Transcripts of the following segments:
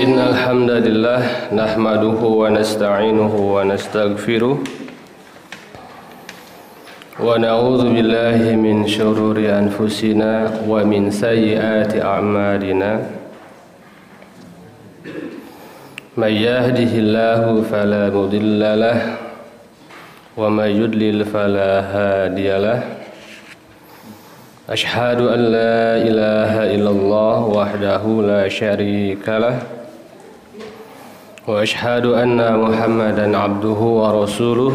Innal hamdalillah nahmaduhu wa nasta'inuhu wa nastaghfiruh wa na'udzu billahi min syururi anfusina wa min sayyiati a'malina. May yahdihillahu fala mudilla lahu wa may yudlil fala hadiyalah. Ashhadu an la ilaha illallah wahdahu la syarikalah wa ashhadu anna Muhammadan abduhu wa rasuluh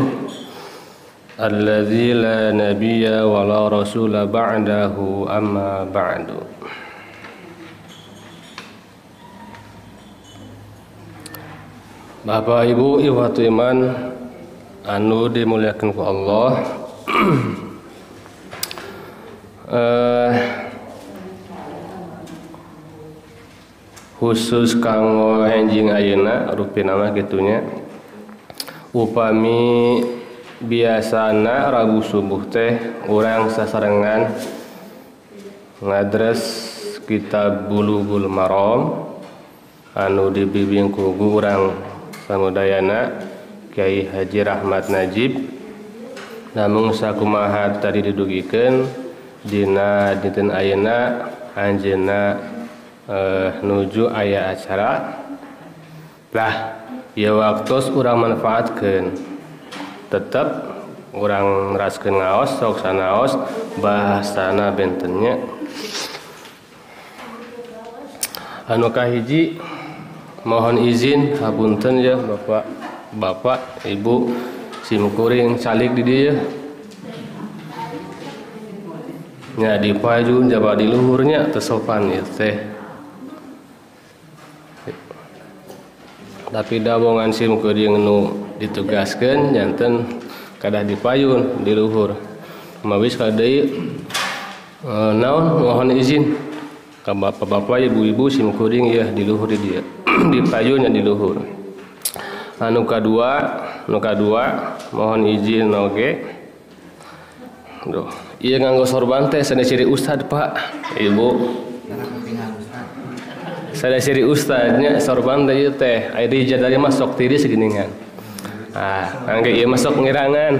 alladzi la nabiyya wa la rasula ba'dahu amma ba'du. Bapak Ibu ikhwatu iman anu dimuliakeun ku Allah. Khusus kanggo enjing ayeuna rupina mah kitunya upami biasana Rabu subuh teh urang sasarengan ngadres kitab Bulughul Maram anu dibimbing ku urang samudayana Kyai Haji Rahmat Najib. Namun sakumaha tadi didugikeun dina dinten ayeuna anjeunna nuju aya acara lah ieu waktos urang manfaatkeun tetep urang ngeraskeun ngaos sok sanaos bahasana bentennya anu kahiji mohon izin hapunten ya Bapak Ibu simkuring calik di dieu nya dipaju jaba di luhurnya teu sopan ieu teh. Tapi dabongan simkuring nu ditugaskeun janten kadah dipayun di luhur. Mawis ka deui naon mohon izin ka bapak-bapak ibu-ibu simkuring ya di luhur di dieu dipayunnya di luhur. Anu kadua mohon izin oge. Duh, ieu nganggo sorban teh sana ciri ustad Pak Ibu. Sana ciri ustadnya sorban teh ieu teh aya di jadari mah sok tiris geuningan. Angge ieu mah sok ngirangan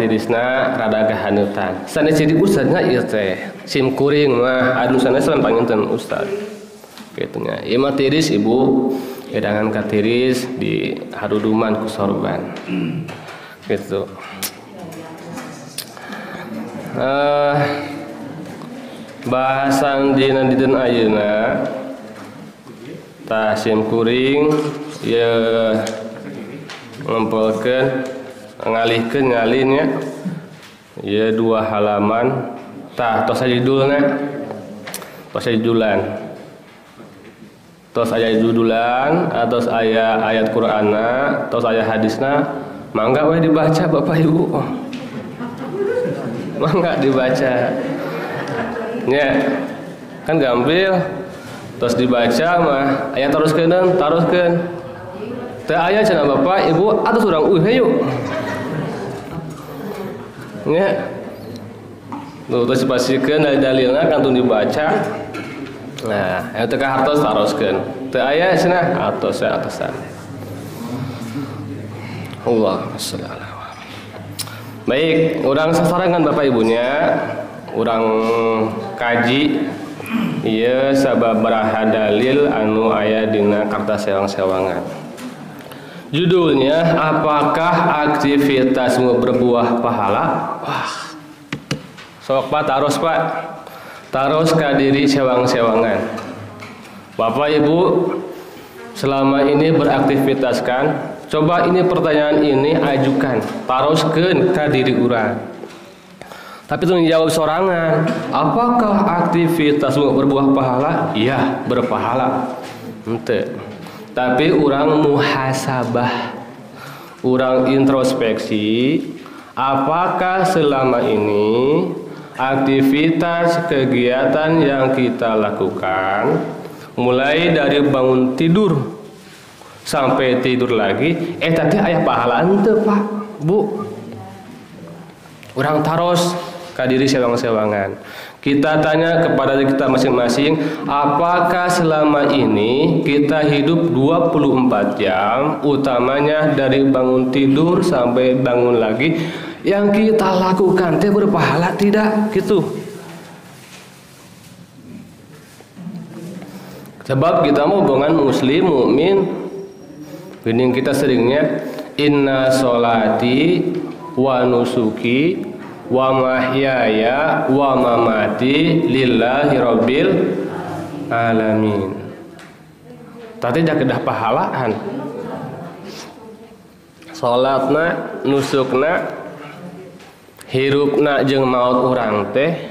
tirisna rada kahanutan. Sana ciri ustadnya ieu teh simkuring mah anu sanes panginten ustad. Kitu nya. Ieu mah tiris Ibu, ngirangan ka tiris di haduduman ku sorban. Gitu. Bahasan dina dinten ayeuna tah simkuring ye ngempelkeun ngalihkeun ngalinnya ye 2 halaman tah tos judulna tos judulan tos aya judulan atos aya ayat Qur'anna tos aya hadisna mangga we dibaca Bapak Ibu. Mangga dibaca nya kan gambil terus dibaca mah aya teruskeun teu aya cenah Bapak Ibu atuh urang hayu nya tuh terus dipasikeun dalilna kantun dibaca nah eta teh hartos taroskeun teu aya cenah atosan Allahumma shalli ala. Baik, urang sasarangan Bapak Ibunya, urang kaji ieu sababaraha dalil anu aya dina kartas sewang-sewangan. Judulnya apakah aktivitasmu berbuah pahala? Wah. Sok Pak taros Pak. Taros ka diri sewang-sewangan. Bapak Ibu selama ini beraktivitas kan? Coba ini pertanyaan ini ajukan, taroskeun ka diri urang. Tapi teu dijawab sorangan. Apakah aktivitasmu berbuah pahala? Iya, berpahala. Henteu. Tapi urang muhasabah. Urang introspeksi, apakah selama ini aktivitas kegiatan yang kita lakukan mulai dari bangun tidur sampai tidur lagi tadi aya pahala henteu Pak Bu Urang taros ka diri sewang-sewangan. Kita tanya kepada diri kita masing-masing, apakah selama ini kita hidup 24 jam, utamanya dari bangun tidur sampai bangun lagi, yang kita lakukan teh berpahala tidak? Gitu. Sebab kita mau hubungan muslim, mukmin, ini kita seringnya inna sholati wa nusuki wa mahyaya wa mamati lillahi rabbil alamin. Tadi dah kedah pahalaan. Salatna, nusukna, hirupna jeung maut urang teh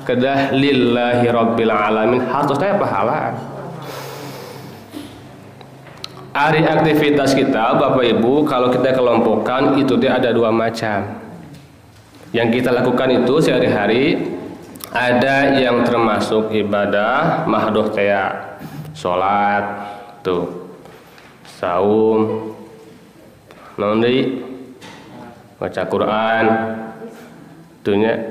kedah lillahi rabbil alamin, hartosna pahalaan. Ari aktivitas kita Bapak Ibu kalau kita kelompokkan itu dia ada dua macam. Yang kita lakukan itu sehari-hari, ada yang termasuk ibadah mahdoh tea, sholat, tuh, saum, nondi, baca Quran, tuhnya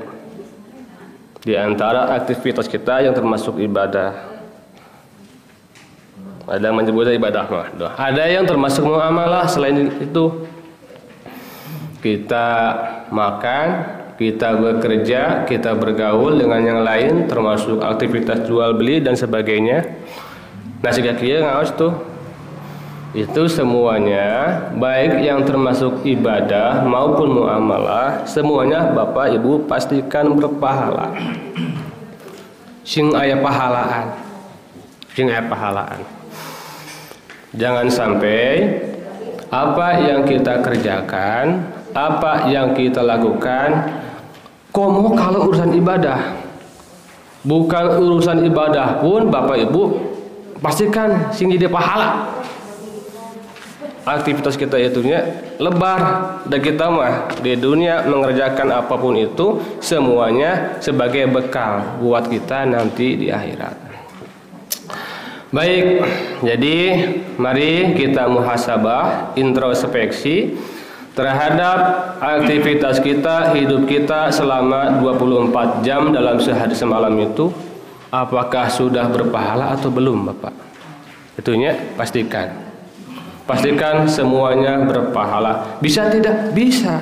di antara aktivitas kita yang termasuk ibadah. Ada yang menyebutnya ibadah mahdoh. Ada yang termasuk muamalah selain itu. Kita makan, kita bekerja, kita bergaul dengan yang lain, termasuk aktivitas jual beli dan sebagainya. Nah, sekian ngaos tuh. Itu semuanya baik yang termasuk ibadah maupun muamalah, semuanya Bapak Ibu pastikan berpahala. Sing aya pahalaan. Sing aya pahalaan. Jangan sampai apa yang kita kerjakan, apa yang kita lakukan, komo kalau urusan ibadah. Bukan urusan ibadah pun Bapak Ibu pastikan sing jadi pahala. Aktivitas kita itunya lebar, dan kita mah di dunia mengerjakan apapun itu semuanya sebagai bekal buat kita nanti di akhirat. Baik, jadi mari kita muhasabah, introspeksi terhadap aktivitas kita, hidup kita selama 24 jam dalam sehari semalam itu, apakah sudah berpahala atau belum Bapak? Itunya pastikan. Pastikan semuanya berpahala. Bisa tidak? Bisa.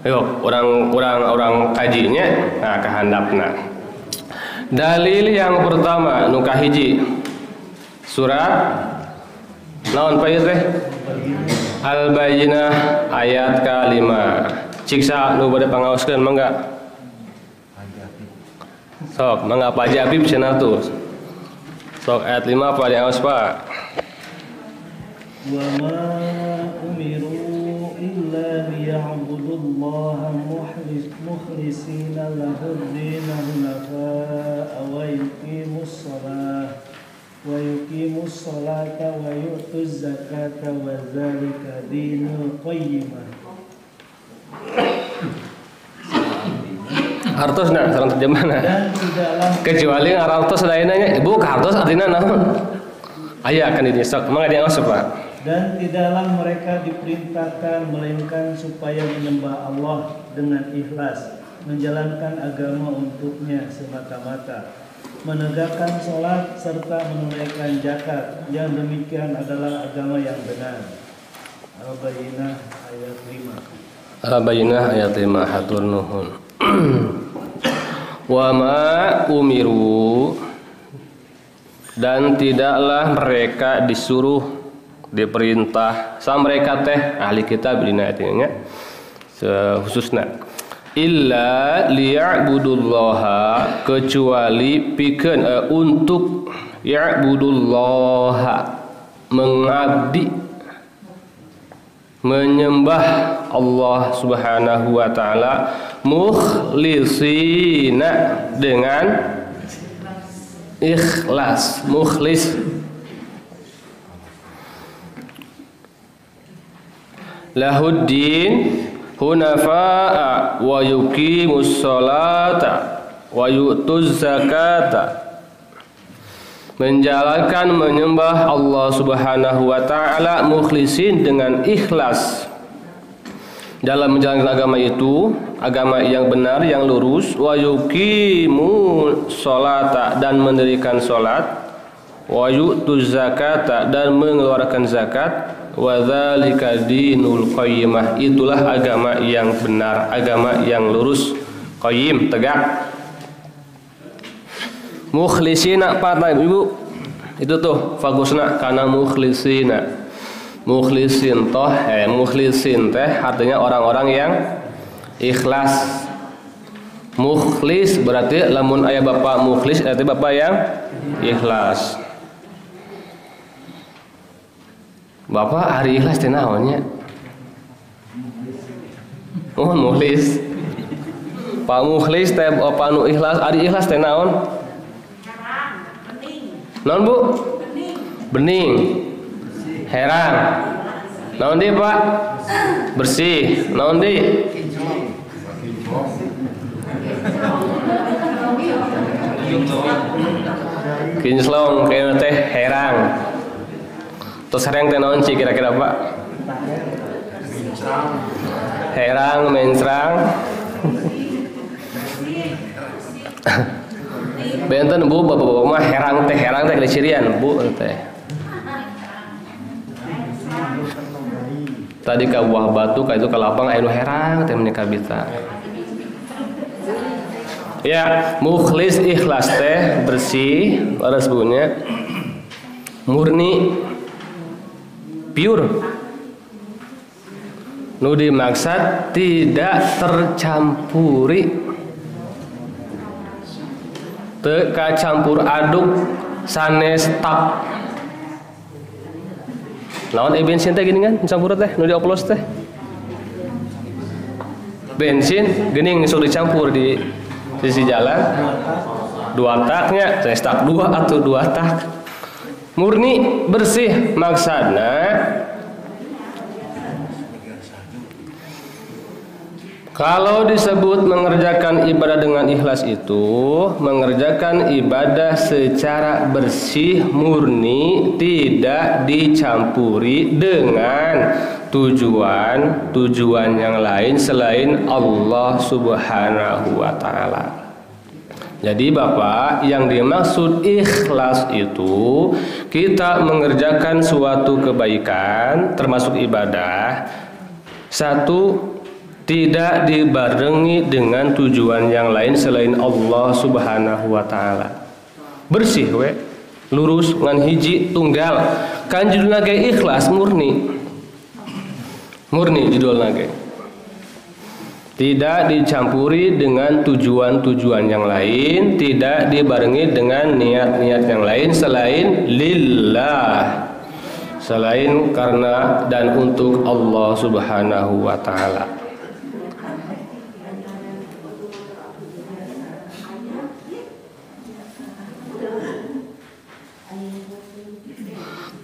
Ayo, orang kajinya, nah kehandapna. Dalil yang pertama nu kahiji surat naon pa ieu teh Al-Bayyinah ayat ke-5. Ciksa nu bade pangaoskeun mangga. Sok mangga Pak Haji Habib cenah tuh. Sok ayat 5 Pak diaos Pak. Wa ma umiru illa liya'budullaha mukhlisina lahu-d-din hunafa'a wa yuqimus salata wa yu'tuz zakata wa dzalika dinul qayyimah. Hartosna sareng terjemahna. Kecuali ngarartos lainnya Ibu ka hartos artina naon? Aya kan ini sok mangga diaos Pak. Dan tidaklah mereka diperintahkan melainkan supaya menyembah Allah dengan ikhlas, menjalankan agama untuknya semata-mata, menegakkan sholat serta menunaikan zakat. Yang demikian adalah agama yang benar. Al-Bayyinah ayat 5. Al-Bayyinah ayat 5 hatur nuhun. Wa ma umiru, dan tidaklah mereka disuruh, diperintah sama mereka teh ahli kitab dina artinya khususna illa liya'budullaha, kecuali pikeun untuk ya'budullaha, mengabdi, menyembah Allah Subhanahu wa taala, mukhlisina, dengan ikhlas, mukhlis. Lahuddin hunafa'a wa yuqimus sholata wa yu'tuz zakata, menjalankan menyembah Allah Subhanahu wa taala mukhlisin, dengan ikhlas, dalam menjalankan agama itu, agama yang benar, yang lurus, wa yuqimu sholata, dan mendirikan salat, wa yu'tuz zakata, dan mengeluarkan zakat, wa dzalika dinul qayyimah, itulah agama yang benar, agama yang lurus, qayyim, tegak. Mukhlisina, patah Ibu, itu tuh fogusna kana mukhlisina. Mukhlisin toh, mukhlisin teh artinya orang-orang yang ikhlas. Mukhlis berarti lamun aya bapak mukhlis berarti bapak yang ikhlas. Bapak hari ikhlas teh naonnya? Oh, mukhlis. Pak mukhlis teh bapak nu ikhlas, ari ikhlas teh naon? Naon Bu? Bening. Heran. Naon deui Pak? Bersih. Naon deui? Kinclong kayaknya teh herang. Terus herang teh naon sih kira-kira Pak? Herang, mencrang. Benten Bu, bapak-bapak mah herang teh cirian Bu teh. Tadi ka buah batu ka itu ka lapang aya nu herang teh menika bita. Ya, mukhlis ikhlas teh bersih, laras bunnya murni, pure. Nu dimaksud tidak tercampuri, teu kacampur aduk sanes tap. Lawan bensin teh gini kan, campur teh, nu dioplos teh. Bensin geuning sok dicampur di sisi jalan. 2 taknya, teh tak 2 atau 2 tak. Murni bersih maksudna. Kalau disebut mengerjakan ibadah dengan ikhlas itu mengerjakan ibadah secara bersih, murni, tidak dicampuri dengan tujuan yang lain selain Allah Subhanahu wa Ta'ala. Jadi Bapak, yang dimaksud ikhlas itu kita mengerjakan suatu kebaikan termasuk ibadah, satu, tidak dibarengi dengan tujuan yang lain selain Allah Subhanahu wa Ta'ala. Bersih we, lurus ngan hiji tunggal. Kan judulna ge ikhlas, murni. Murni judulna ge. Tidak dicampuri dengan tujuan-tujuan yang lain, tidak dibarengi dengan niat-niat yang lain selain lillah. Selain karena dan untuk Allah Subhanahu wa Ta'ala.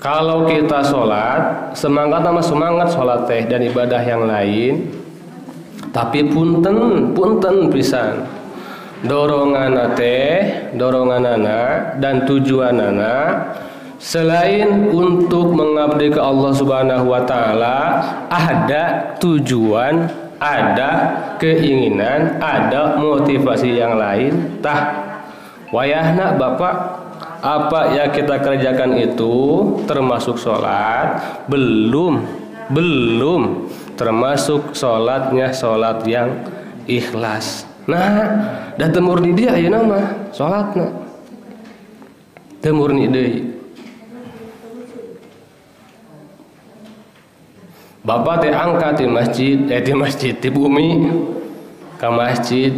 Kalau kita sholat, semangat sama semangat sholat teh dan ibadah yang lain, tapi punten pisan doronganana dan tujuanana selain untuk mengabdi ke Allah Subhanahu wa Ta'ala, ada tujuan, ada keinginan, ada motivasi yang lain. Tah wayahna Bapak, apa yang kita kerjakan itu termasuk sholat? Belum termasuk sholatnya sholat yang ikhlas. Nah, dah temurni dia ya nama sholatnya temurni deui. Bapak teh angkat di masjid di bumi ke masjid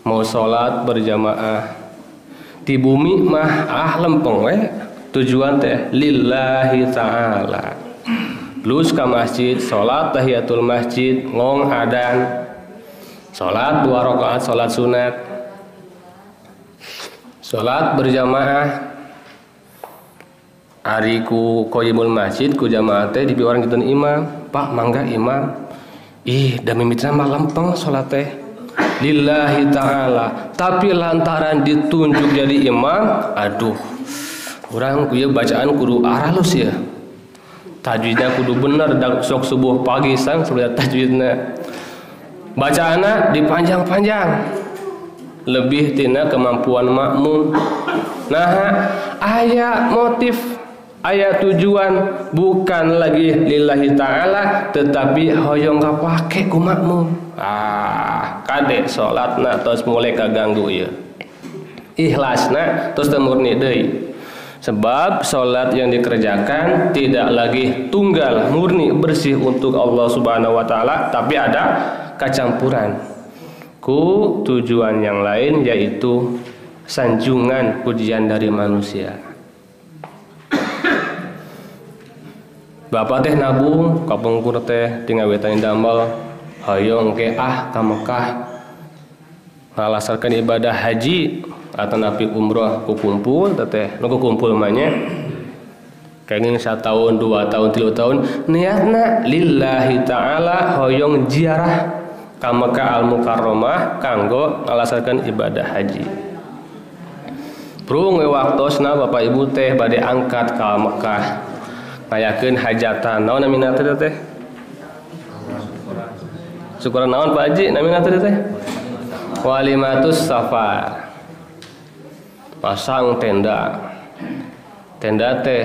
mau sholat berjamaah. Di bumi mah lempeng we, tujuan teh lillahi ta'ala. Lus ka masjid, salat tahiyatul masjid, ngong adan, salat 2 rakaat salat sunat, salat berjamaah. Ari ku qayyimul masjid ku jamaah teh dipiwarang kitu imam, Pak mangga imam. Da mimitina mah lempeng salat teh lillahi ta'ala, tapi lantaran ditunjuk jadi imam, aduh, orang kuya bacaan kudu aralus ya, tajwidnya kudu bener dan sok subuh pagi sang sudah tajwidna. Bacaana dipanjang-panjang. Lebih tina kemampuan makmum. Nah, aya motif, aya tujuan bukan lagi lillahi ta'ala tetapi hoyong kapake ku makmum. Kade salatna tos mulai kaganggu ieu. Ikhlasna tos teu murni deui. Sebab salat yang dikerjakan tidak lagi tunggal murni bersih untuk Allah Subhanahu wa taala tapi ada kecampuran ku tujuan yang lain yaitu sanjungan pujian dari manusia. Bapak teh nabung kapungkur teh tingawetan damel hoyong ke ka Mekah ngalasarkan ibadah haji atau napi umroh ku kumpul teteh nu kumpul mah nya kenging 1 tahun 2 tahun 3 tahun niatna lillahi ta'ala hoyong ziarah ka Mekah Al-Mukarramah kanggo ngalasarkan ibadah haji. Prung we waktosna Bapak Ibu teh bade angkat ka Mekah ngayakeun hajatan naon namina teh syukuran naon Pak Haji namina teh walimatus safar. Pasang tenda teh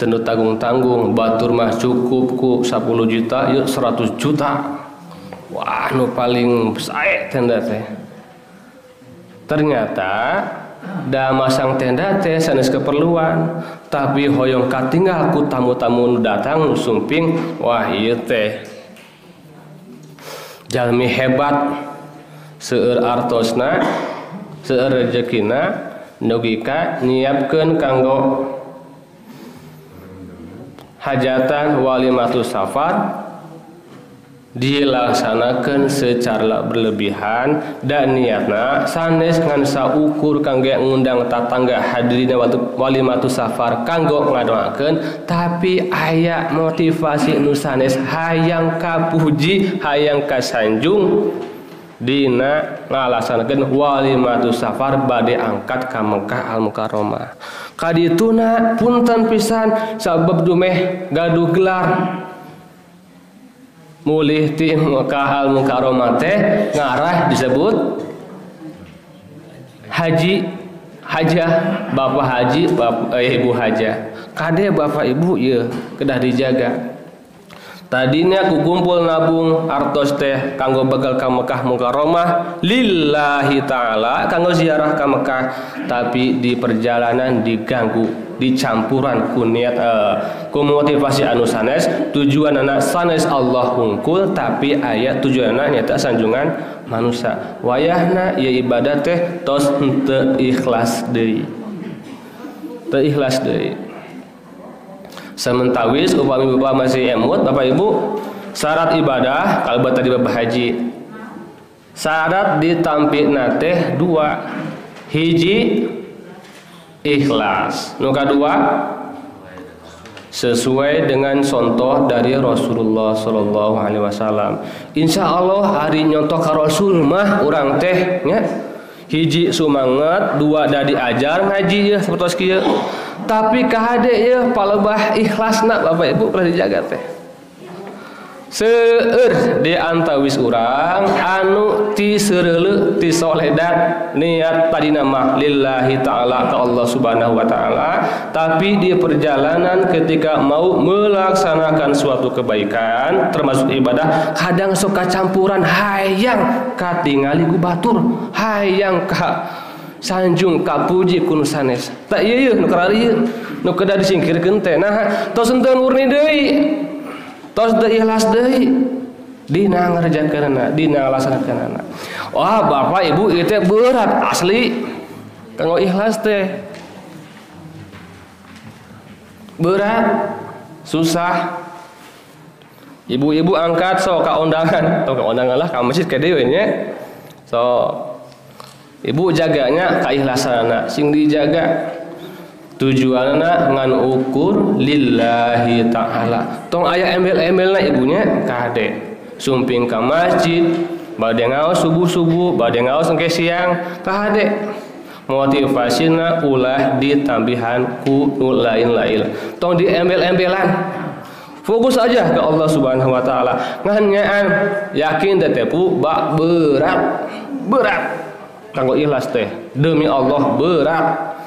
tentu tanggung-tanggung batur mah cukup ku 10 juta yuk 100 juta. Wah nu paling sae tenda teh. Ternyata da masang tenda teh sanes keperluan tapi hoyong katinggal ku tamu-tamu nu datang nu sumping. Wah ieu teh jalmi hebat seueur artosna seueur rezekina nugika nyiapkeun kanggo hajatan walimatus safar dilaksanakan secara berlebihan dan niatna sanes ngan saukur kangge ngundang tatangga hadirina walimatus safar kanggo ngadoakeun tapi aya motivasi nu sanes hayang kapuji hayang kasanjung dina ngalaksanakeun walimatus safar bade angkat ka Mekah Al-Mukarramah. Kadituna punten pisan sabab dumeh gaduh gelar mulih ti Mekah Al-Mukarramah teh ngarah disebut haji hajah bapak haji ibu hajah kade bapak ibu ieu kedah dijaga. Tadinya aku kumpul nabung artos teh kanggo bakal ka Mekah Mukarramah lillahi ta'ala kanggo ziarah ka Mekah tapi di perjalanan diganggu dicampuran ku niat ku motivasi anu sanes tujuanna sanes Allah hungkul tapi aya tujuanna nyata sanjungan manusia wayahna ieu ibadah teh tos teu ikhlas deui sementawis upami bapak masih emut Bapak Ibu syarat ibadah kalau tadi bapak haji syarat ditampikna teh 2 hiji ikhlas nu kadua sesuai dengan contoh dari Rasulullah sallallahu alaihi wasallam. Insyaallah hari nyontoh ka Rasul mah urang teh nya hiji sumanget 2 da diajar ngaji ya sapertos kieu tapi kahade ya palebah ikhlasna Bapak Ibu pernah dijaga teh seueur di antawis urang anu ti seureuleu ti soledat niat tadina mah lillahi ta'ala ka Allah Subhanahu wa taala tapi di perjalanan ketika mau melaksanakan suatu kebaikan termasuk ibadah kadang sok kacampuran hayang katingali ku batur hayang ka sanjung kapuji kun sanes tak ieu nu karari nu kedah disingkirkeun teh nah tos henteu murni deui tos teu ikhlas deui dina ngarjakeunna dina ngalaksanakeunna. Wah Bapak Ibu ieu teh berat asli kanggo ikhlas teh berat susah. Ibu-ibu angkat sok ka undangan atau ka undangan lah ka masjid ka deui nya so ibu jaganya keikhlasanna sing dijaga tujuanna ngan ukur lillahi ta'ala tong aya embel-embelna ibunya kade sumping ka masjid bade ngaos subuh-subuh bade ngaos engke siang kade motivasina ulah ditambihan ku nu lain-lain. Tong diembel-embelan. Fokus aja ke Allah Subhanahu wa taala. Ngan nyaan yakin teh tepu berat. Kanggo ikhlas teh demi Allah berat.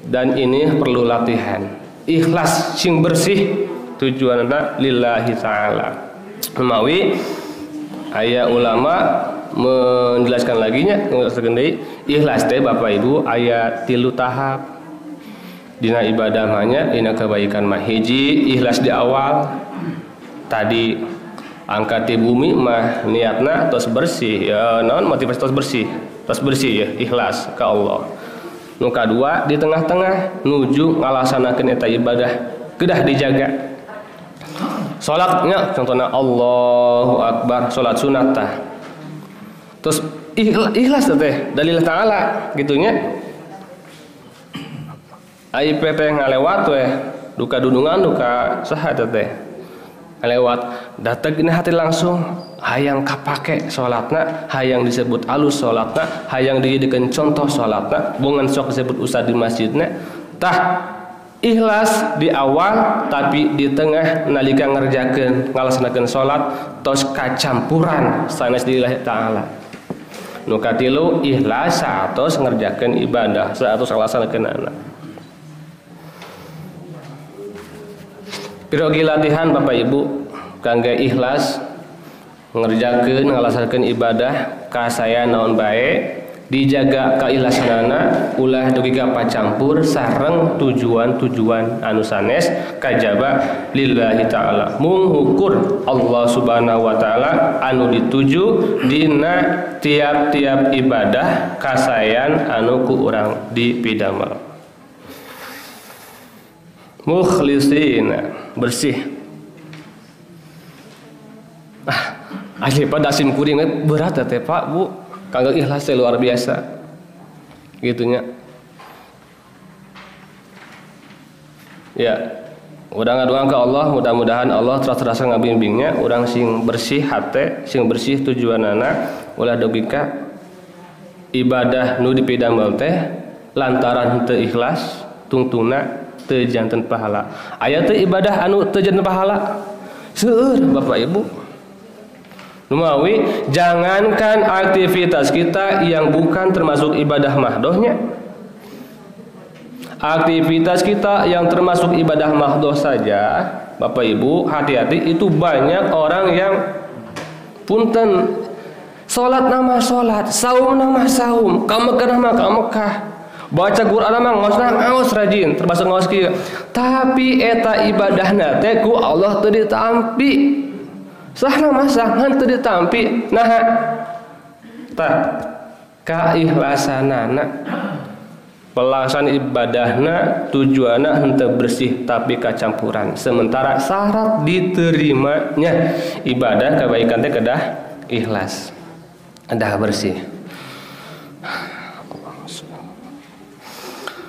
Dan ini perlu latihan. Ikhlas sing bersih tujuanna lillahi taala. Mawi aya ulama menjelaskan lagi nya ikhlas teh Bapak Ibu aya 3 tahap. Dina ibadah mahnya dina kebaikan mah hiji ikhlas di awal tadi angkat di bumi mah niatna tos bersih ya naon motivasi tos bersih ya ikhlas ke Allah. Nu kadua di tengah-tengah nuju ngalaksanakeun eta ibadah kedah dijaga. Salatnya contohna Allahu Akbar salat sunat tah. Terus ikhlas teh dalil taala gitunya. Ai teh ngalewat we duka dudungan duka saha teh ngalewat datang dina hati langsung hayang kapake salatna hayang disebut alus salatna hayang dijadikeun contoh salatna bungan sok disebut ustad di masjidna tah ikhlas di awal tapi di tengah nalika ngerjakeun ngalaksanakeun salat tos kacampuran sanes lillahi taala. Nu katilu ikhlas satos ngerjakeun ibadah satos ngalaksanakeunana. Pirogi latihan Bapak Ibu kangge ikhlas ngerjakeun ngalaksanakeun ibadah ka saya naon bae dijaga kaikhlasanana ulah dugi ka pacampur sareng tujuan-tujuan anu sanes kajaba lillahi taala mung hukur Allah Subhanahu wa taala anu dituju dina tiap-tiap ibadah kasayan anu ku urang dipidamel. Mukhlisina bersih. Asli pada sim kuring berat teh Pak Bu. Kanggo ikhlas teh luar biasa. Gitunya. Ya. Urang ngadoa ke Allah, mudah-mudahan Allah terus-terusan ngabimbingnya urang sing bersih hate, sing bersih tujuanana ulah dugi ka ibadah nu dipidamel teh lantaran teu ikhlas tungtungna teu janten pahala. Aya teu ibadah anu teu janten pahala? Seueur Bapak Ibu. Numawi jangankan aktivitas kita yang bukan termasuk ibadah mahdohnya. Aktivitas kita yang termasuk ibadah mahdoh saja, Bapak Ibu, hati-hati itu banyak orang yang punten salat nama salat, saum nama saum, ka Mekah nama ka Mekah. Baca Quran mah ngaos rajin termasuk ngaos kieu tapi eta ibadahna teh ku Allah teu ditampi saha masahan teu ditampi nah tah kaikhlasanana pelaksanaan ibadahna tujuanna henteu bersih tapi kacampuran sementara syarat diterimanya ibadah kebaikan teh kedah ikhlas kedah bersih.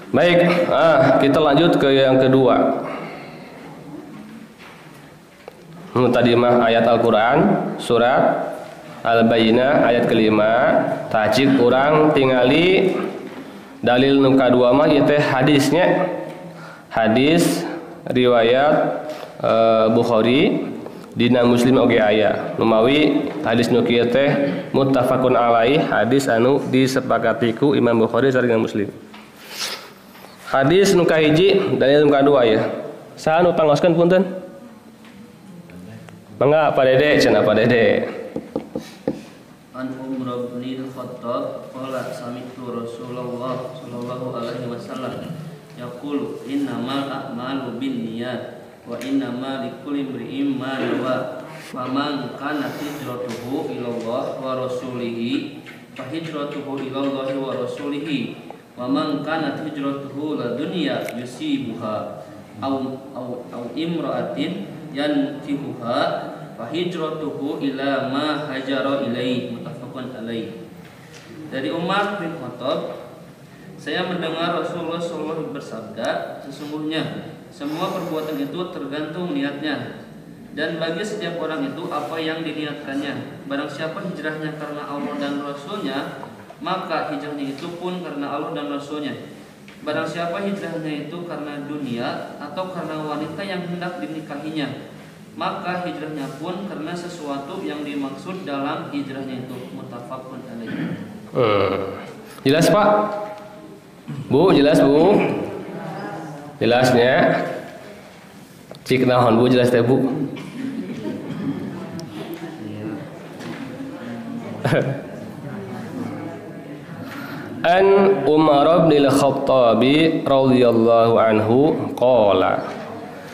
Baik, kita lanjut ke yang kedua. Tadi mah ayat Al-Quran, surat Al-Bayyinah ayat kelima. Tajik urang tingali dalil nu kadua mah ieu teh hadisnya. Hadis riwayat Bukhari dina Muslim oge aya. Numawi hadis nu kieu teh muttafaqun alaih, hadis anu disepakati ku Imam Bukhari sareng Muslim. Hadis nu kahiji dalil nu kadua ya. Saha nu pangoskeun punten? Mangga Pak Dede, cenah Pak Dede. An Umar bin Khattab qala sami'tu Rasulullah sallallahu alaihi wasallam yaqulu innamal a'malu binniyat wa innamal likulli imri'in ma nawa faman kanat hijratuhu ila Allah wa rasulihi fa hijratuhu ila Allah wa rasulihi wa man kanat hijratuhu la dunya yusibuha au imra'atin yankihuha fa hijratuhu ila ma hajara ilaihi muttafaqun alaihi. Dari Umar bin Khattab, saya mendengar Rasulullah SAW bersabda, sesungguhnya semua perbuatan itu tergantung niatnya, dan bagi setiap orang itu apa yang diniatkannya. Barang siapa hijrahnya karena Allah dan Rasulnya, maka hijrahnya itu pun karena Allah dan Rasulnya. Barang siapa hijrahnya itu karena dunia atau karena wanita yang hendak dinikahinya, maka hijrahnya pun karena sesuatu yang dimaksud dalam hijrahnya itu. Muttafaqun alaih. Jelas Pak? Bu, jelas Bu? Jelasnya? Cik naon Bu, jelas teh Bu? An Umar bin Al-Khattab radhiyallahu anhu qala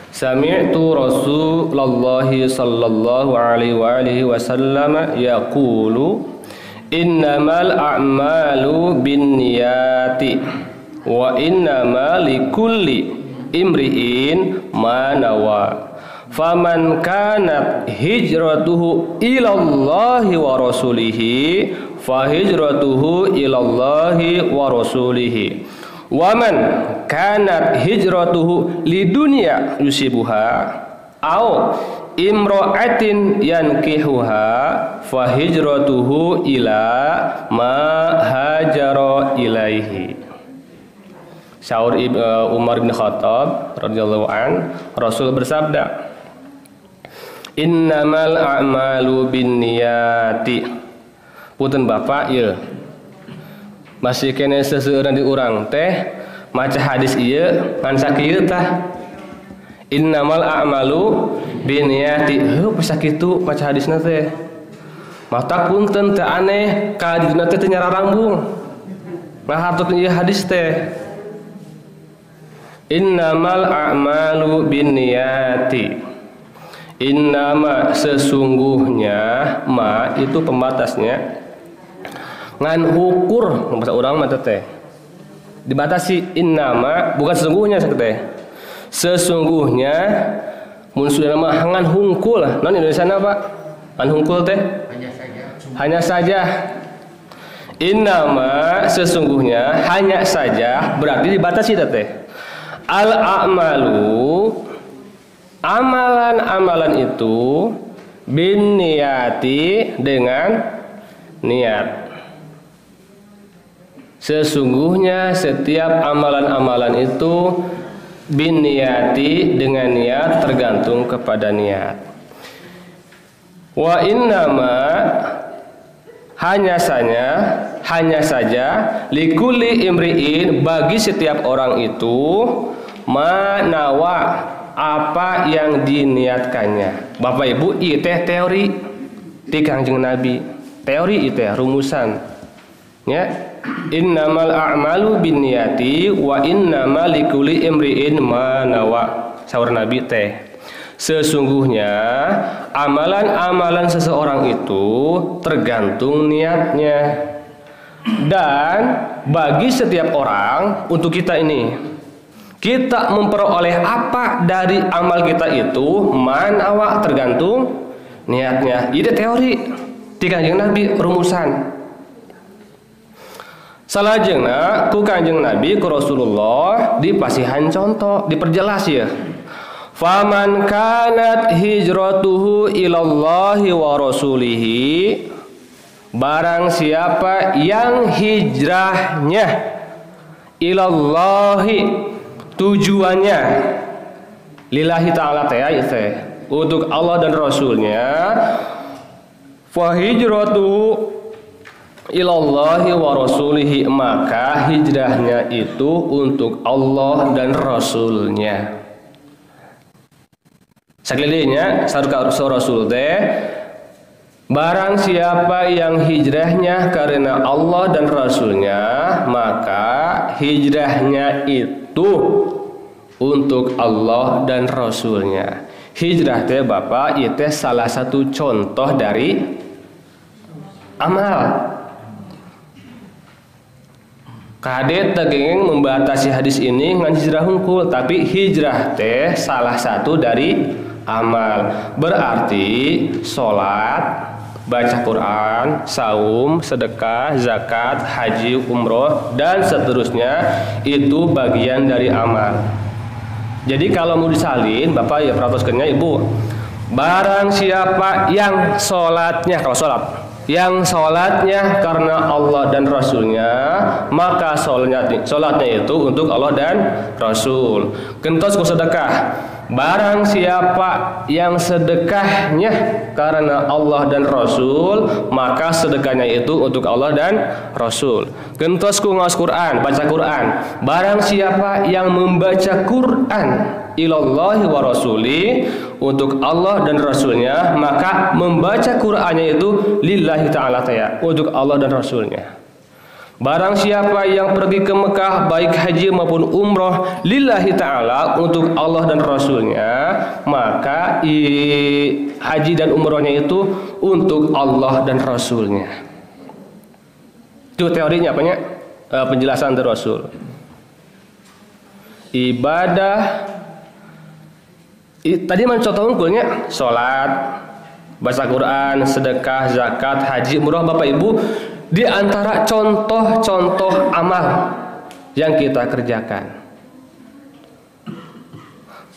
sami'tu Rasulullah sallallahu alaihi wa alihi wasallam yaqulu innamal a'malu binniyati wa innamal likulli imri'in ma nawa faman kanat hijratuhu ilallahi wa rasulihi fahijratuhu ilallahi wa rasulihi wa man kanat hijratuhu lidunya yusibuha au imra'atin yankihuha fahijratuhu ila ma hajara ilaihi. Syaur Umar bin Khattab radhiyallahu an, Rasul bersabda, innamal a'malu binniyati. Punten Bapak ya, masih kene seseueurna di urang teh maca hadis ieu ngan sakieu tah innamal a'malu binniyati. Heuh sakitu maca hadisna teh mata punten teu aneh ka dina teh nyararambung nah harteukeun ieu hadis teh innamal a'malu binniyati. Innama sesungguhnya ma itu pembatasnya ngan ukur bahasa urang mah teh dibatasi innama bukan sesungguhnya teh sesungguhnya mun sudah mah ngan hungkul non Indonesia na Pak ngan hungkul teh hanya saja innama sesungguhnya hanya saja berarti dibatasi teh al a'malu amalan-amalan itu bin niyati dengan niat. Sesungguhnya setiap amalan-amalan itu bin niyati dengan niat tergantung kepada niat. Wa innama hanya saja likulli imri'in bagi setiap orang itu manawa apa yang diniatkannya. Bapak Ibu, ieu teh teori ti Kangjeng Nabi. Teori ieu teh rumusan. Ya. Innamal a'malu binniyati wa innamal likulli imri'in ma nawa. Saur Nabi teh. Sesungguhnya amalan-amalan seseorang itu tergantung niatnya. Dan bagi setiap orang untuk kita ini kita memperoleh apa dari amal kita itu manawa tergantung niatnya. Itu teori ti Kanjeng Nabi rumusan. Salajengna ku Kanjeng Nabi ku Rasulullah dipasihan contoh, diperjelas ya. Faman kanat hijratuhu ilallahi wa rasulihi, barang siapa yang hijrahnya ilallahi tujuannya lillahi ta'ala teh untuk Allah dan Rasulnya, fa hijratuhu ilallahi wa rasulihi, maka hijrahnya itu untuk Allah dan Rasulnya. Saklidinya sareng Rasul teh barang siapa yang hijrahnya karena Allah dan Rasulnya, maka hijrahnya itu untuk Allah dan Rasulnya. Hijrah teh Bapak itu salah satu contoh dari amal. Kade tegeng membatasi hadis ini ngan hijrah hungkul, tapi hijrah teh salah satu dari amal. Berarti sholat, baca Quran, saum, sedekah, zakat, haji, umroh, dan seterusnya itu bagian dari amal. Jadi kalau mau disalin, Bapak ya perhatikannya Ibu, barang siapa yang sholatnya, kalau sholat yang sholatnya karena Allah dan Rasulnya, maka sholatnya itu untuk Allah dan Rasul. Kentos ku sedekah. Barang siapa yang sedekahnya karena Allah dan Rasul, maka sedekahnya itu untuk Allah dan Rasul. Kentos ku ngaos Quran, baca Quran. Barang siapa yang membaca Quran ilallahi wa rasuli, untuk Allah dan Rasulnya, maka membaca Qur'annya itu lillahi ta'ala ta'ala, untuk Allah dan Rasulnya. Barang siapa yang pergi ke Mekah baik haji maupun umroh lillahi ta'ala, untuk Allah dan Rasulnya, maka haji dan umrohnya itu untuk Allah dan Rasulnya. Itu teorinya apanya? Penjelasan dari Rasul. Ibadah tadi mencontohkan kulnya sholat, baca Quran, sedekah, zakat, haji, umrah. Bapak Ibu, di antara contoh-contoh amal yang kita kerjakan,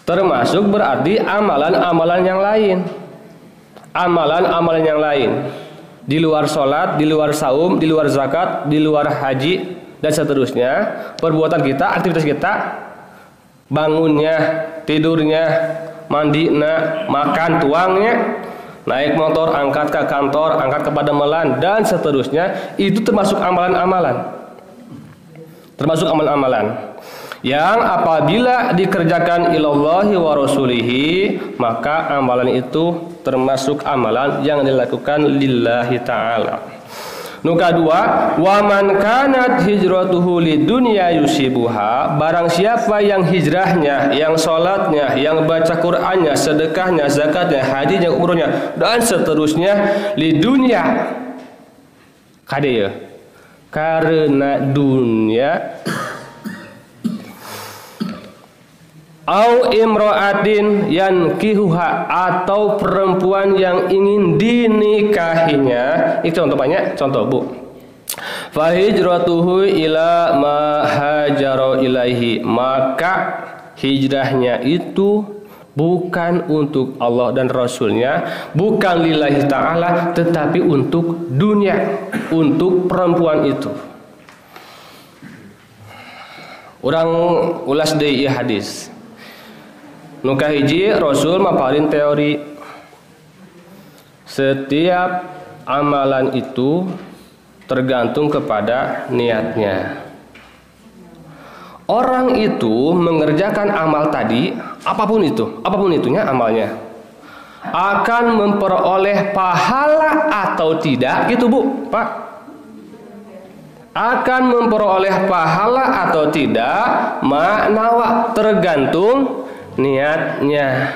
termasuk berarti amalan-amalan yang lain, amalan-amalan yang lain di luar sholat, di luar saum, di luar zakat, di luar haji dan seterusnya. Perbuatan kita, aktivitas kita, bangunnya, tidurnya, mandina, makan, tuangnya, naik motor, angkat ke kantor, angkat ke pademelan, dan seterusnya, itu termasuk amalan-amalan. Termasuk amalan-amalan yang apabila dikerjakan ilallahi wa rasulihi, maka amalan itu termasuk amalan yang dilakukan lillahi ta'ala. Nuka dua, wa man kanat hijratuhu lidunya yusibuha, barang siapa yang hijrahnya, yang sholatnya, yang baca Qur'annya, sedekahnya, zakatnya, hajinya, umrohnya, dan seterusnya lidunya, kade ya, karena dunia, au imro'atin yankihuha, atau perempuan yang ingin dinikahinya. Itu contoh banyak, contoh Bu. Fahijratuhu ila ma hajara ilaihi, maka hijrahnya itu bukan untuk Allah dan Rasulnya, bukan lillahi ta'ala, tetapi untuk dunia, untuk perempuan itu. Orang ulas deui ieu hadis. Nuka hiji, Rasul maparin teori setiap amalan itu tergantung kepada niatnya. Orang itu mengerjakan amal tadi, apapun itunya amalnya, akan memperoleh pahala atau tidak, gitu Bu, Pak. Akan memperoleh pahala atau tidak, maknawa tergantung niatnya.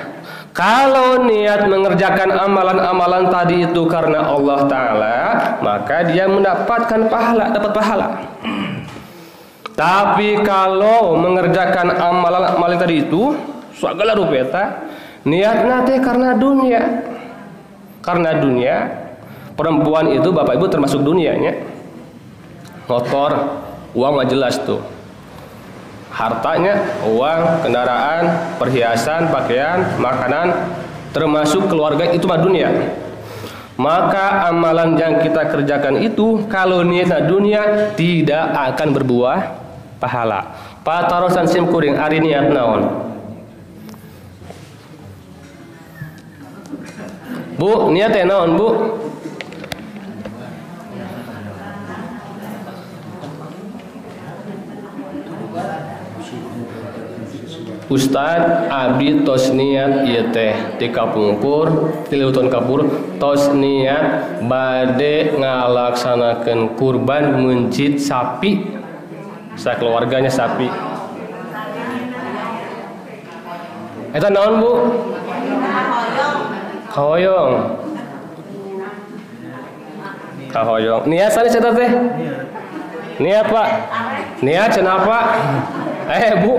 Kalau niat mengerjakan amalan-amalan tadi itu karena Allah Ta'ala, maka dia mendapatkan pahala, dapat pahala. Tapi kalau mengerjakan amalan-amalan tadi itu segala rupeta, niatnya teh karena dunia. Karena dunia, perempuan itu Bapak Ibu termasuk dunianya. Motor, uang nggak jelas tuh. Hartanya, uang, kendaraan, perhiasan, pakaian, makanan, termasuk keluarga, itu mah dunia. Maka amalan yang kita kerjakan itu kalau niatnya dunia tidak akan berbuah pahala. Patarosan sim kuring ari niat naon? Bu, niatnya naon, Bu? Ustad abdi tos niat ieu teh ti kapungkur ti leuton kapur tos niat bade ngalaksanakeun kurban mencit sapi sakeluarganya sapi. Eta naon Bu? Kahoyong. Kahoyong. Niat sanes eta teh? Niat Pak. Niat cenah Pak. Bu.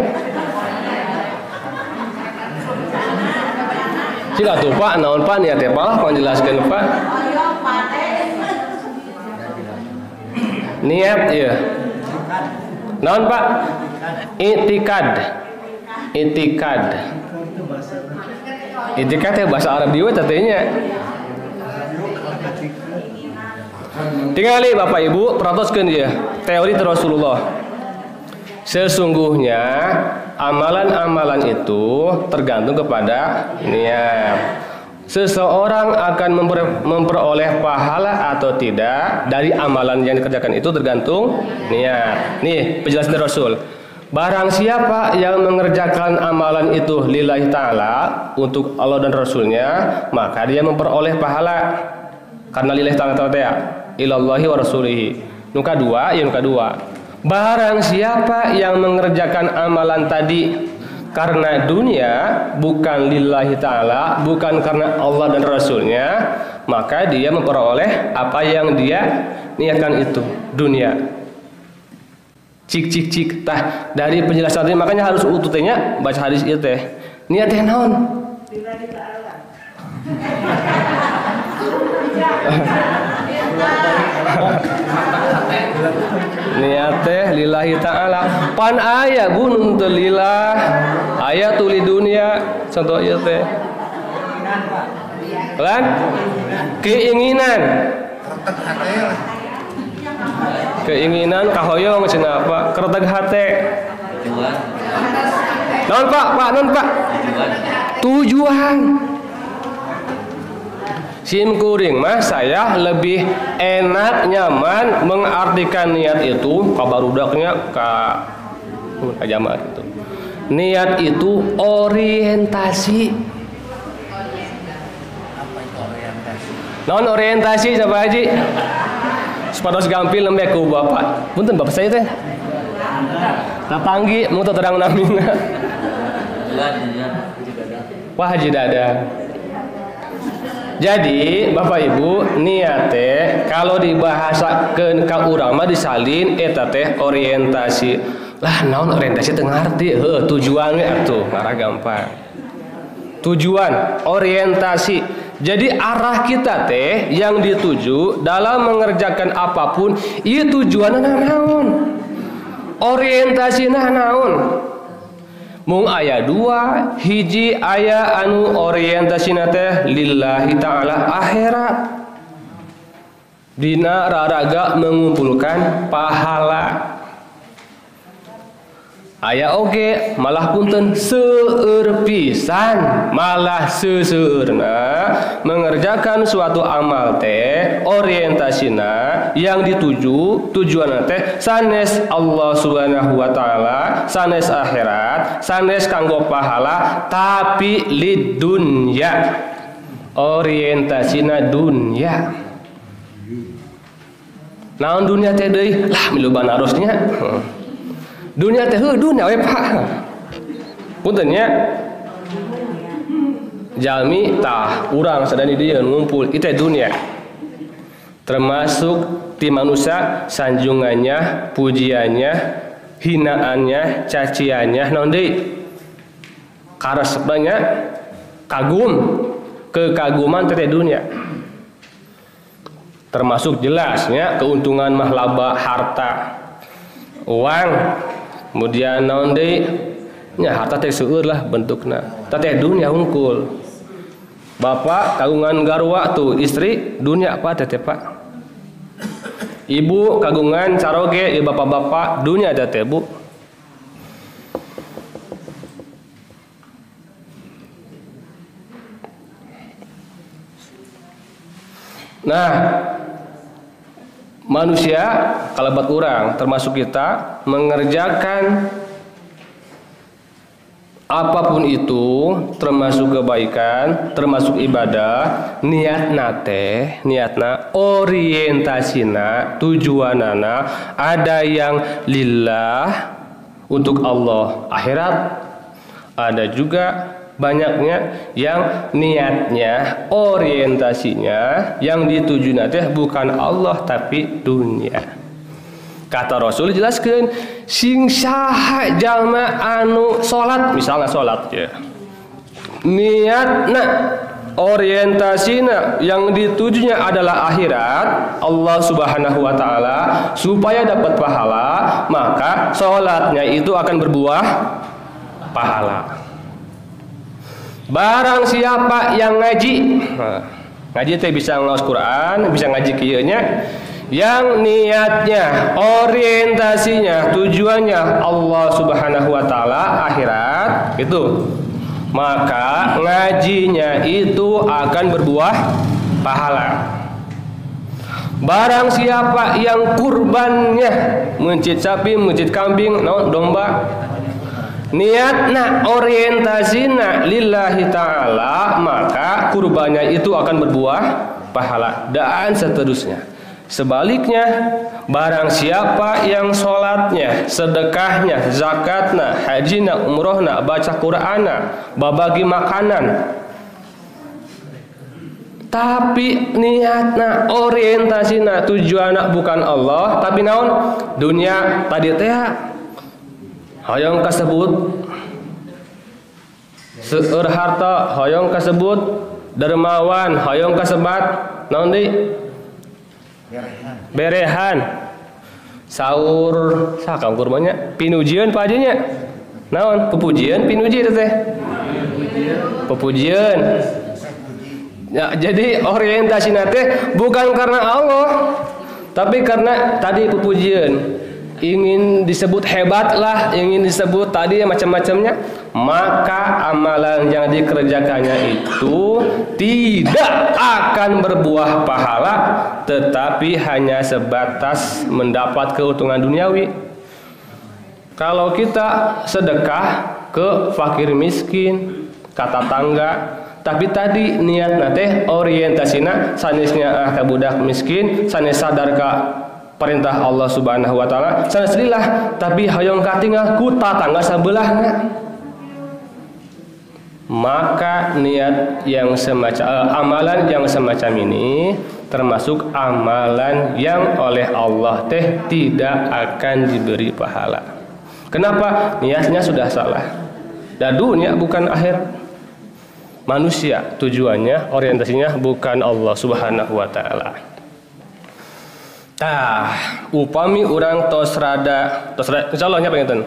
Cila tuh Pak, naon Pak niat teh Pak, panjelaskeun Pak. Niat ieu. Naon Pak? Itikad. Itikad. Itikad teh bahasa Arab dieu teh nya. Tingali Bapak Ibu perhatikan dia teori Rasulullah. Sesungguhnya amalan-amalan itu tergantung kepada niat. Seseorang akan memperoleh pahala atau tidak dari amalan yang dikerjakan itu tergantung niat. Nih penjelasan dari Rasul. Barang siapa yang mengerjakan amalan itu lillahi ta'ala untuk Allah dan Rasulnya, maka dia memperoleh pahala karena lillahi ta'ala ya ilallahi wa rasulihi. Nuka dua. Barang siapa yang mengerjakan amalan tadi karena dunia, bukan lillahi ta'ala, bukan karena Allah dan Rasulnya, maka dia memperoleh apa yang dia niatkan itu, dunia. Cik. Tah dari penjelasan ini makanya harus ututnya baca hadis ieu teh. Niat teh naon? Lillahi ta'ala. Niat teh lillahi ta'ala. Pan aya gunung teu lillah. Aya tuli dunia contoh ieu teh. Lan keinginan. Keinginan kahoyong cenah apa? Kereteg hate. Non Pak. Tujuan. Sim kuring mah saya lebih enak nyaman mengartikan niat itu ka barudaknya ka jamaah itu. Niat itu orientasi. Apa itu orientasi? Non orientasi coba Haji. Sepados gampil lembek ku Bapak. Punten Bapak saya teh. Tatanggi mun teu terang namina. Wah Haji Dada. Jadi Bapak Ibu niat teh kalau dibahasakeun ka urang mah disalin eta teh orientasi. Lah naon orientasi teu ngarti? Heuh tujuan we atuh ngarah gampang. Tujuan, orientasi. Jadi arah kita teh yang dituju dalam mengerjakan apapun, ieu tujuanna naon? Orientasina naon? Mung aya dua, hiji aya anu orientasina teh lillahi ta'ala akhirat. Dina raraga mengumpulkan pahala. Aya oge malah punten seueur pisan, malah seuseurna mengerjakan suatu amal teh orientasina yang dituju tujuanna teh sanes Allah Subhanahu wa taala, sanes akhirat, sanes kanggo pahala tapi lid dunya. Orientasina dunya. Naon dunya teh deui? Lah miluban arosnya. Dunia teh dunia we Pak. Punten nya. Jalmi tah urang sadani dieu ngumpul itu dunia. Termasuk ti manusia sanjungannya, pujiannya, hinaannya, caciannya naon deui? Karesepna kagum, kekaguman teh dunia. Termasuk jelasnya keuntungan mah laba harta, uang. Kemudian naon deui nya harta teh seueur lah bentukna. Teh dunia hungkul. Bapak kagungan garwa tuh istri dunia apa teh Pak? Ibu kagungan caroge ieu bapak-bapak dunia teh Bu. Nah, manusia kalabat urang termasuk kita mengerjakan apapun itu termasuk kebaikan termasuk ibadah niatna orientasina tujuanana ada yang lillah untuk Allah akhirat, ada juga banyaknya yang niatnya orientasinya yang dituju teh bukan Allah tapi dunia. Kata Rasul jelaskan sing saha jalma anu salat misalnya salat ya niatna orientasina yang ditujunya adalah akhirat Allah Subhanahu wa taala supaya dapat pahala, maka salatnya itu akan berbuah pahala. Barang siapa yang ngaji Ngaji teh bisa ngaos Quran, bisa ngaji kieu nya. Yang niatnya, orientasinya, tujuannya Allah Subhanahu wa taala akhirat gitu. Maka ngajinya itu akan berbuah pahala. Barang siapa yang kurbannya mencit sapi, mencit kambing, domba, niatna orientasina lillahi ta'ala, maka kurbannya itu akan berbuah pahala dan seterusnya. Sebaliknya, barang siapa yang sholatnya, sedekahnya, zakatna, hajina, umrohna, baca Qur'ana, babagi makanan, tapi niatna, orientasina, tujuanna bukan Allah, tapi naon? Dunia tadi teh hoyong kasebut seueur harta, hoyong kasebut dermawan, hoyong kasebat naon deui? Berehan. Saur sakam kurmanya pinujian Pak Hajinya. Naon? Pepujian, pinuji teh. Pepujian. Ya, jadi orientasi nate bukan karena Allah, tapi karena tadi pepujian, ingin disebut hebat lah, ingin disebut tadi macam-macamnya, maka amalan yang dikerjakannya itu tidak akan berbuah pahala, tetapi hanya sebatas mendapat keuntungan duniawi. Kalau kita sedekah ke fakir miskin, kata tangga, tapi tadi niat nate orientasina sanesnya ka budak miskin, sanes sadar ka perintah Allah Subhanahu wa taala, sanes lillah, tapi hayong katinggal ku tatangga sabelahna. Maka niat yang semacam amalan yang semacam ini termasuk amalan yang oleh Allah teh tidak akan diberi pahala. Kenapa? Niatnya sudah salah. Dan dunia bukan akhirat. Manusia tujuannya, orientasinya bukan Allah Subhanahu wa taala. Tah, upami urang tos rada insyaallah nya panginten.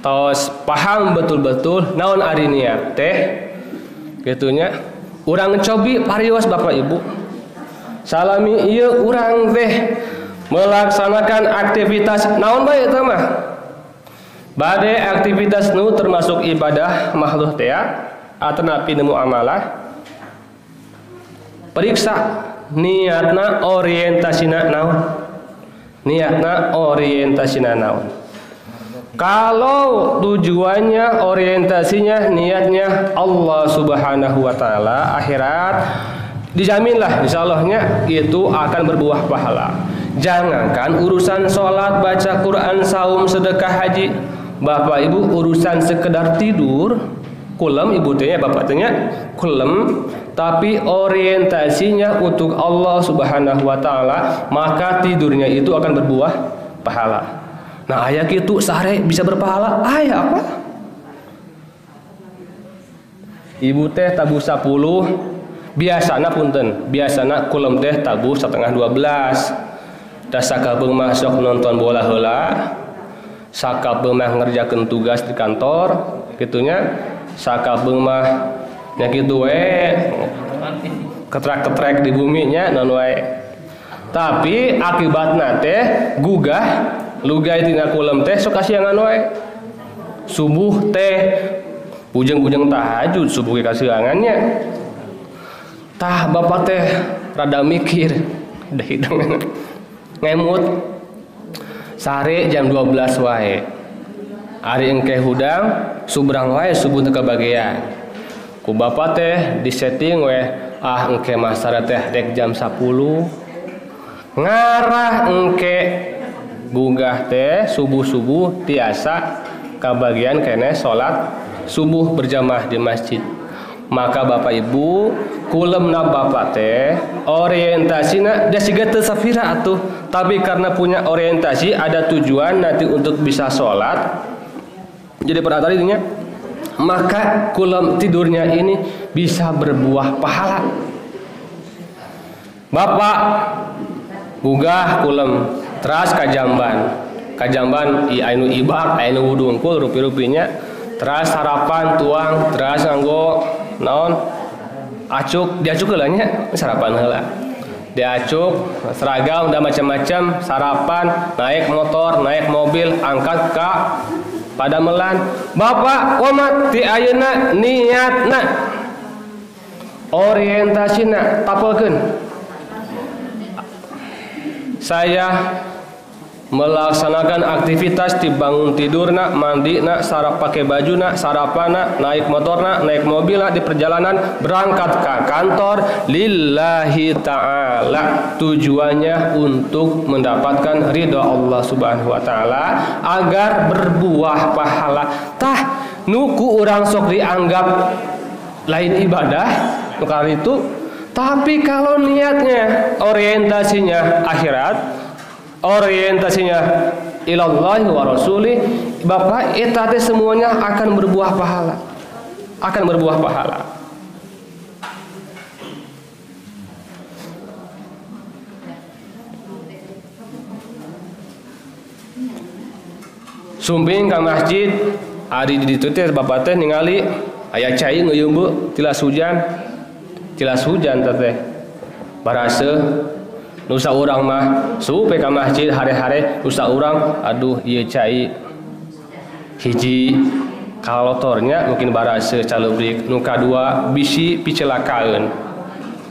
Tos paham betul-betul naon ari niat teh. Gitunya, urang cobi parios Bapak Ibu. Salami ieu urang teh melaksanakan aktivitas naon bae eta mah? Bade aktivitas nu termasuk ibadah makhluk teh ya. Atanapi nemu amalah, periksa niatna orientasina naon, niatna orientasina naon. Kalau tujuannya orientasinya niatnya Allah Subhanahu wa taala akhirat, dijaminlah insyaallah-nya itu akan berbuah pahala. Jangankan urusan sholat, baca Quran, saum, sedekah, haji, Bapak Ibu urusan sekedar tidur, kulem ibu tanya bapak tanya kulem, tapi orientasinya untuk Allah Subhanahu wa taala, maka tidurnya itu akan berbuah pahala. Nah, aya kitu sare bisa berpahala, aya apa? Ibu teh tabu 10, biasana punten, biasana kulem teh tabu setengah 12. Da sakabeung mah sok nonton bola heula, sakabeung mah ngerjakeun tugas di kantor, gitunya. Sakabeung mah nya kitu we ketrek-ketrek di bumi nya non wae. Tapi akibatna teh gugah lugay tina kulem teh sok kasiangan wae. Subuh teh bujeng-bujeng tahajud subuh ge kasiangannya. Tah bapak teh rada mikir da hidung ngemut sare jam 12 wae. Ari engke hudang subrang wae subuh teu kabagean. Ku bapak teh disetting we engke mah sare teh rek jam 10. Ngarah engke gugah teh subuh-subuh tiasa kabagean keneh salat subuh berjamaah di masjid. Maka Bapak Ibu kulemna bapak teh orientasina da siga teu safira atuh, tapi karena punya orientasi ada tujuan nanti untuk bisa salat. Jadi pada tadinya maka kulem tidurnya ini bisa berbuah pahala. Bapak gugah kulem teras kajamban anu ibak anu wudungkul rupi-rupinya teras sarapan tuang teras nganggo naon acuk diacuk heula nya sarapan heula. Diacuk seragam udah macam-macam, sarapan, naik motor, naik mobil, angkat ke Padamelan. Bapak umat ti ayeuna niatna orientasina tapelkeun saya melaksanakan aktivitas di bangun tidurna, mandina, sarap pakai bajuna, sarapana, naik motorna, naik mobilna di perjalanan berangkat ke kantor lillahi ta'ala, tujuannya untuk mendapatkan ridha Allah Subhanahu wa taala agar berbuah pahala. Tah nuku urang sok dianggap lain ibadah nukar itu, tapi kalau niatnya orientasinya akhirat, orientasinya ilallahi wa rasulih, Bapak eta teh semuanya akan berbuah pahala. Akan berbuah pahala. Sumping ka masjid ari di ditu teh Bapak teh ningali aya cai ngeuyeumbeuk tilas hujan. Tilas hujan teh barase nusa urang mah supe ka masjid hare-hare nusa urang aduh ieu cai hiji kalotornya mungkin barase calebrik nu kadua bisi picelakaan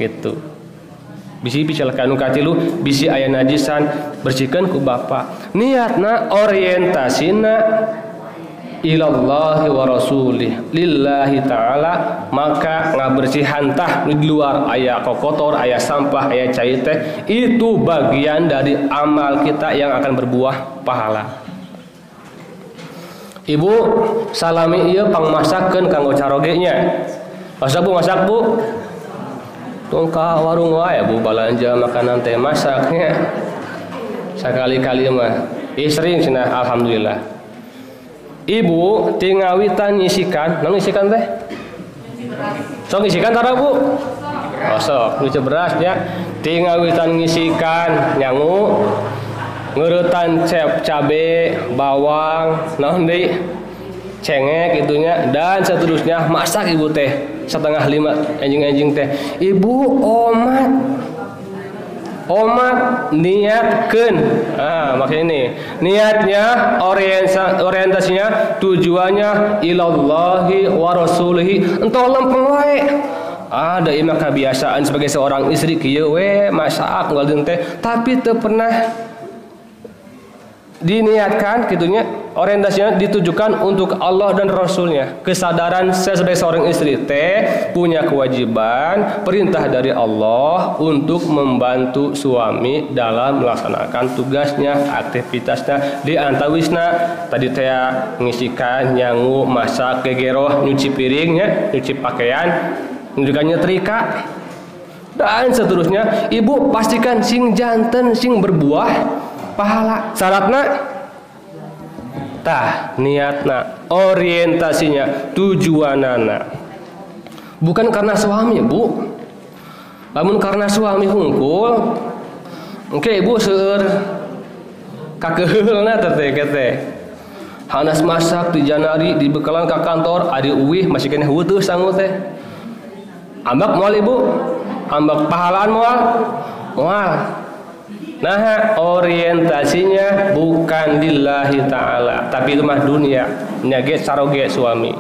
gitu, bisi picelakaan nu katilu bisi aya najisan bersihkeun ku Bapak. Niatna orientasina ilallahi wa rasulih lillahi ta'ala, maka ngabersihan tah di luar aya kotor, aya sampah, aya cai teh itu bagian dari amal kita yang akan berbuah pahala. Ibu salami ieu pangmasakkeun kanggo caroge nya. Masak Bu, masak Bu. Tong ka warung wae Bu balanja makanan teh masaknya. Sakali-kali mah. Sering cenah alhamdulillah. Ibu tingawitan nyisikan, nang nyisikan teh? Sok nyisikan tara Bu? Oh sok, nyuci beras nya. Tingawitan nyisikan nyangu, ngeuretan cabe, bawang, naon deui? Cengek itunya dan seterusnya masak Ibu teh 4:30 enjing-enjing teh. Ibu omat niatkeun. Maksudnya ini niatnya orientasinya tujuannya ilallahi wa rasulihi entong lempeng wae. Ada imah kebiasaan sebagai seorang istri kieu we masak ngaleun teh tapi teu pernah diniatkan gitunya, orientasinya ditujukan untuk Allah dan Rasulnya. Kesadaran saya sebagai seorang istri teh punya kewajiban perintah dari Allah untuk membantu suami dalam melaksanakan tugasnya, aktivitasnya di antawisna tadi teh ngisikan, nyangu, masak, gegeroh, nyuci piringnya, nyuci pakaian, juga nyetrika dan seterusnya. Ibu pastikan sing janten sing berbuah pahala. Syaratna tah niatna, orientasinya, tujuanana bukan karena suami Bu. Namun karena suami hungkul engke Ibu seueur kakeheulna teh hanas masak di janari dibekalan ka kantor ari uwih masih keneh heueuh sangu teh. Ambak moal Ibu, ambak pahalaan moal. Nah, orientasinya bukan lillahi ta'ala, tapi itu mah dunia, nyage saroge suami.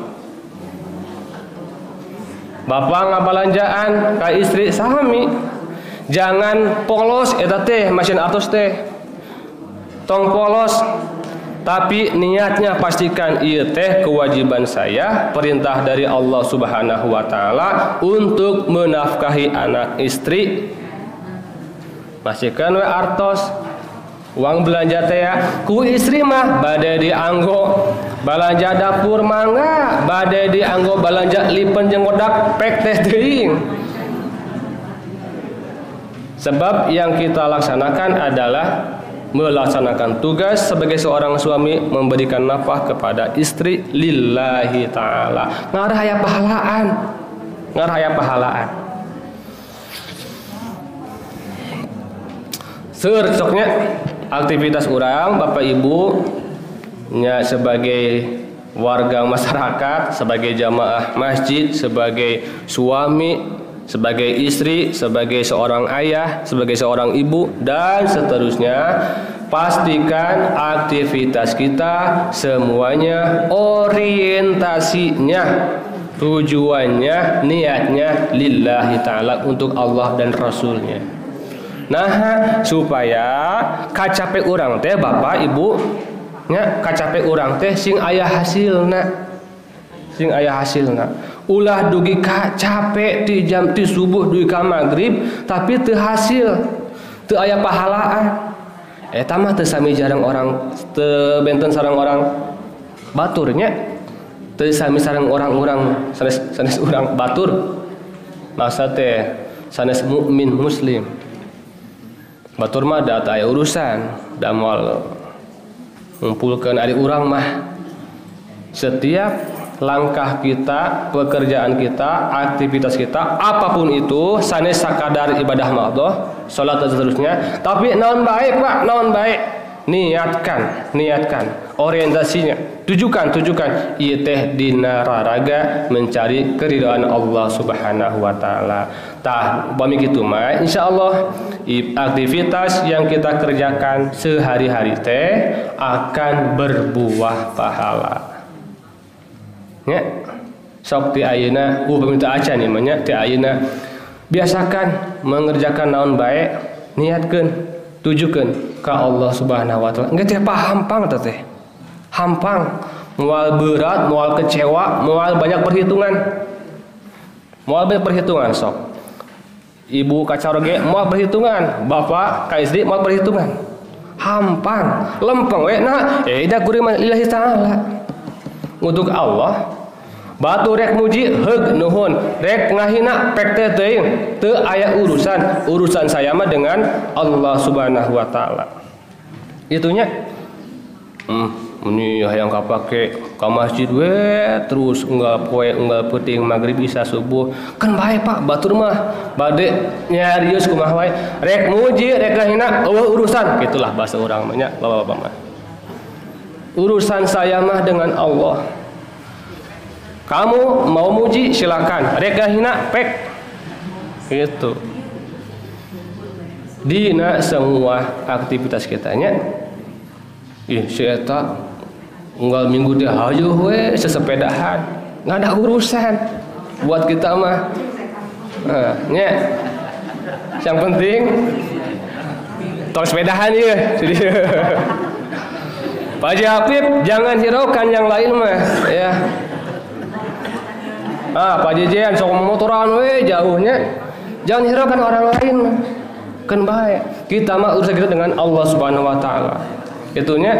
Bapak ngabalanjaan ka istri sami, jangan polos eta teh mesin atos teh. Tong polos, tapi niatnya pastikan ieu teh kewajiban saya, perintah dari Allah Subhanahu wa taala untuk menafkahi anak istri. Masihkan we artos uang belanja teh ya ku istri mah bade dianggo balanja dapur mangga, bade dianggo balanja lipen jeung godak pek teh teuing. Sebab yang kita laksanakan adalah melaksanakan tugas sebagai seorang suami, memberikan nafkah kepada istri lillahi ta'ala. Ngarahaya pahalaan. Seueur-soknya aktivitas urang Bapak Ibu nya sebagai warga masyarakat, sebagai jamaah masjid, sebagai suami sebagai istri, sebagai seorang ayah, sebagai seorang ibu, dan seterusnya. Pastikan aktivitas kita semuanya orientasinya, tujuannya, niatnya lillahi ta'ala, untuk Allah dan Rasulnya. Nah, supaya kacape urang teh bapak ibu nya, kacape urang teh sing aya hasilna, sing aya hasilna. Ulah dugi kacape ti jam ti subuh dugi ka magrib tapi teu hasil, teu aya pahalaan. Eta mah teu sami jarang orang, teu benten sareng orang baturnya, teu sami sareng orang-orang sanes urang batur. Maksud teh sanes mukmin muslim. Batur mah da aya urusan, da moal ngumpulkeun ari urang mah. Setiap langkah kita, pekerjaan kita, aktivitas kita, apapun itu, sanes sakadar ibadah Allah, salat dan seterusnya. Tapi naon baik Pak, naon baik. Niatkan, orientasinya, tujukan. Ieu teh dina raraga mencari keridhaan Allah Subhanahu wa taala. Tah upami kitu mah insyaallah aktivitas yang kita kerjakan sehari-hari teh akan berbuah pahala. Ya, sok ti ayeuna pemerintah acan nih mah ti ayeuna biasakan mengerjakan naon bae, niatkeun, tujukeun ka Allah Subhanahu wa taala. Engke teh hampang teh. Hampang, moal berat, moal kecewa, moal banyak perhitungan. Moal banyak perhitungan sok. Ibu kacaroge moal perhitungan, bapak ka istri moal perhitungan. Hampang, lempeng we na, da kuring lillahi ta'ala. Untuk Allah batu rek muji heug nuhun, rek ngahina pek teh teuing, teu aya urusan saya mah dengan Allah Subhanahu wa taala. Itunya ini hayang kapake ka masjid we terus unggal poe unggal peuting magrib isya subuh kan bae Pak, batur mah bade nyarios kumaha wae, rek muji rek ngahina eueuh urusan, gitulah bahasa urang mah nya bapak-bapak mah. Urusan saya mah dengan Allah. Kamu mau muji silakan, rek hina pek. Gitu. Dina semua aktivitas kitanya. Si eta unggal minggu teh hayeuh we sesepedahan. Enggak ada urusan buat kita mah. Nya. Yang penting tong sepedahan ya. Pak Haji Habib jangan hiraukan yang lain mah ya. Pak Haji Jean sok motoran we jauhnya. Jangan hiraukan orang lain mah. Kan bae. Kita mah urusan kita dengan Allah Subhanahu wa taala. Itunya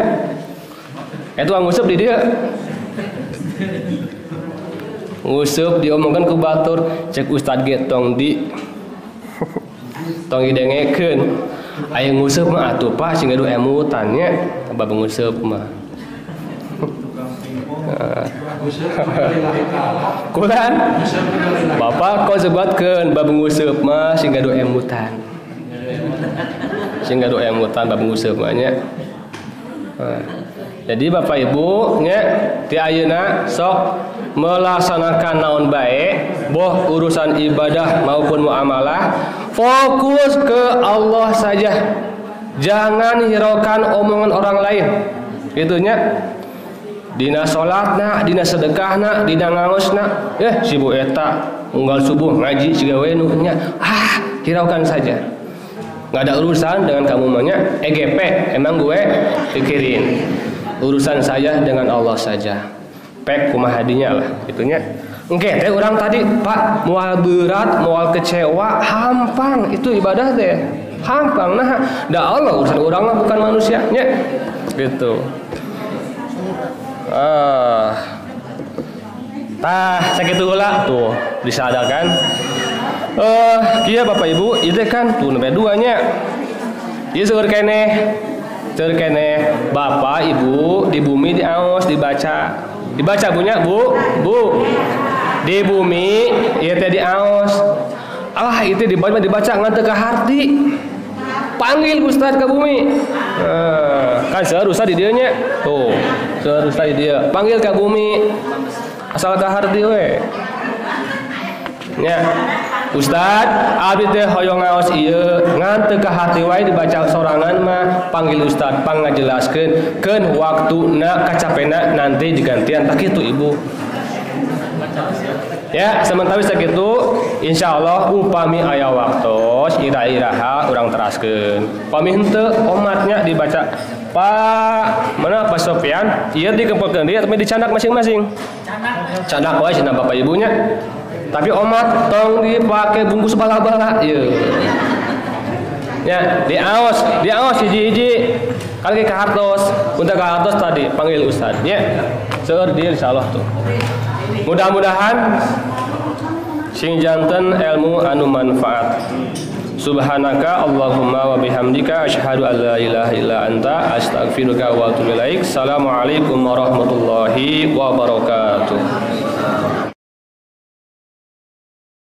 itu nguseup di dia. Nguseup diomongkeun ku batur, cek ustad ge tong didengekeun. Aya nguseup mah atuh Pak sing gaduh emutan nya. Bab nguseup mah. Kulan Bapak kau sebutkeun bab nguseup mah sing gaduh emutan. Sing gaduh emutan bab nguseup mah nya. Jadi Bapak Ibu nya ti ayeuna sok melaksanakan naon bae, boh urusan ibadah maupun muamalah, fokus ke Allah saja. Jangan hiraukan omongan orang lain. Gitunya. Dina salatna, dina sedekahna, dina ngaosna, sibu eta unggal subuh ngaji siga we nu nya. Hiraukan saja. Enggak ada urusan dengan kamu maunya EGP, emang gue pikirin. Urusan saya dengan Allah saja. Pek kumaha dinya lah, gitunya. Engke teh urang tadi, Pak, moal berat, moal kecewa, hampang itu ibadah teh. Hampang nah, da Allah urusan urang mah bukan manusianya. Gitu. Sakitu heula tuh disadarkan. Iya Bapak Ibu, itu kan tuh nomor 2 nya. Ieu seueur keneh. Seueur keneh Bapak Ibu di bumi diaos dibaca. Dibaca punya Bu. Di bumi ieu teh diaos. Itu dibaca ngan teu ka harti. Panggil Ustaz ke bumi. Kan seharusnya di dieu nya. Tuh, seharusnya di dia. Panggil ke bumi. Asal ka harti we. Nya. Ustad, abdi teh hoyong ngaos ieu ngan teu ka hati wae dibaca sorangan mah panggil ustad pang ngajelaskeun keun waktuna kacapena nanti digantian tak kitu ibu. Ya, sementara sakitu insyaallah upami aya waktos ira-iraha urang teraskeun. Pami henteu omatnya dibaca Pak, mana Pak Sofyan? Ieu dikempelkeun dia tapi dicandak masing-masing. Candak wae cenah bapak ibunya. Tapi omat tong dipake bungkus bala-bala ieu. Ya, diaos hiji-hiji. Kali ka hartos, untuk ka hartos tadi panggil ustad ya. Seueur dia insyaallah tuh. Mudah-mudahan sing janten ilmu anu manfaat. Subhanaka Allahumma wa bihamdika asyhadu an la ilaha illa anta astaghfiruka wa atubu ilaik. Assalamualaikum warahmatullahi wabarakatuh.